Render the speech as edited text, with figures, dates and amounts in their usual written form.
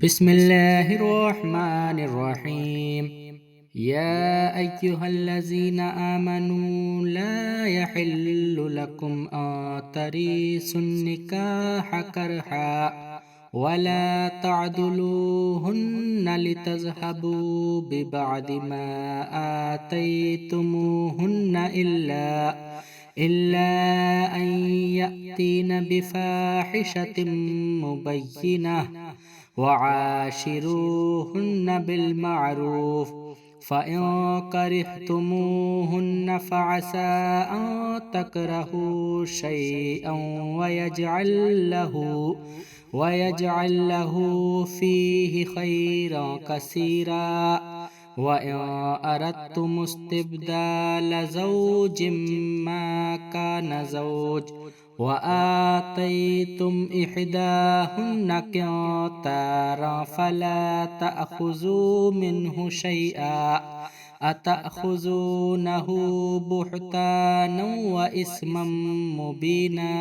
बिस्मिल्लाहिर्रहमानिर्रहीम। या अय्युहल्लज़ीना आमनू ला यहिल्लु लकुम अन तरीसुन्निकाह करहा वला तअदुलूहुन्ना लितज़हबू बिबअदि मा आतैतुमूहुन्ना इल्ला अन यअतीना बिफाहिशतिम मुबय्यिनह वआशिरूहुन्ना बिलमारूफ फ़इन करिहतुमूहुन्ना फ़असा अन तकरहू शैअन वयजअल लहू फ़ीहि खैरन कसीरा वइन अरदतुमुस्तिब्दाल ज़ौजिम मकान ज़ौज वआतैतुम इहदाहुन्ना किंतारा फला तअखुज़ू मिन्हु शैआ अतअखुज़ूनहु बुहतानन व इस्मम मुबीना।